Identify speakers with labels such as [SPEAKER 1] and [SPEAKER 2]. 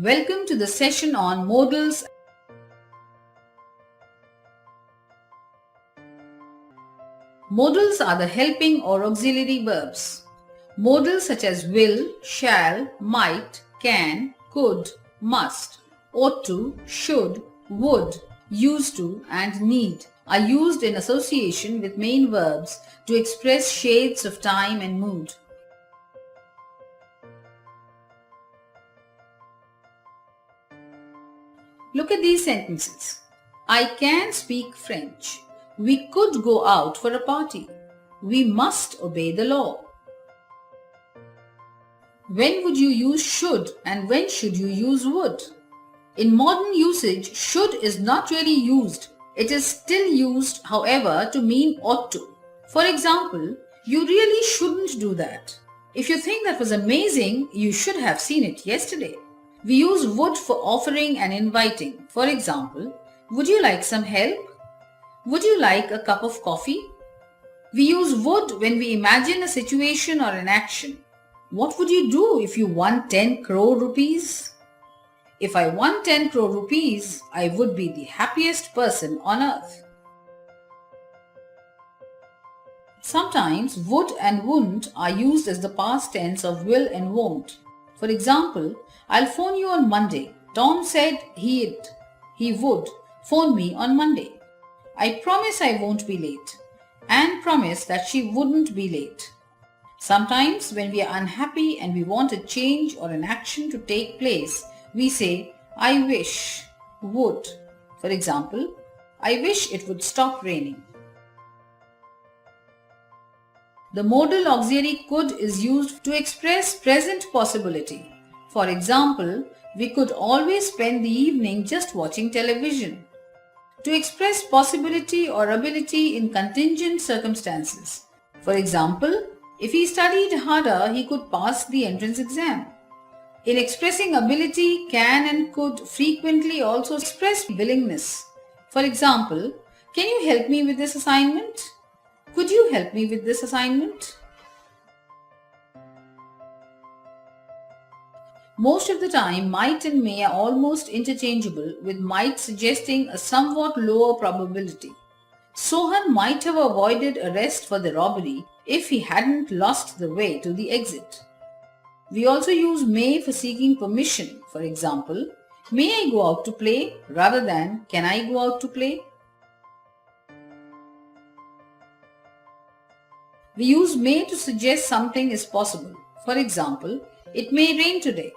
[SPEAKER 1] Welcome to the session on modals. Modals are the helping or auxiliary verbs. Modals such as will, shall, might, can, could, must, ought to, should, would, used to, and need are used in association with main verbs to express shades of time and mood. Look at these sentences. I can speak French. We could go out for a party. We must obey the law. When would you use should and when should you use would? In modern usage, should is not really used. It is still used, however, to mean ought to. For example, you really shouldn't do that. If you think that was amazing, you should have seen it yesterday. We use would for offering and inviting. For example, would you like some help? Would you like a cup of coffee? We use would when we imagine a situation or an action. What would you do if you won 10 crore rupees? If I won 10 crore rupees, I would be the happiest person on earth. Sometimes would and wouldn't are used as the past tense of will and won't. For example, I'll phone you on Monday. Tom said he would phone me on Monday. I promise I won't be late. Anne promised that she wouldn't be late. Sometimes when we are unhappy and we want a change or an action to take place, we say, I wish, would. For example, I wish it would stop raining. The modal auxiliary could is used to express present possibility. For example, we could always spend the evening just watching television. To express possibility or ability in contingent circumstances. For example, if he studied harder, he could pass the entrance exam. In expressing ability, can and could frequently also express willingness. For example, can you help me with this assignment? Could you help me with this assignment? Most of the time, might and may are almost interchangeable, with might suggesting a somewhat lower probability. Sohan might have avoided arrest for the robbery if he hadn't lost the way to the exit. We also use may for seeking permission. For example, may I go out to play rather than can I go out to play? We use may to suggest something is possible. For example, it may rain today.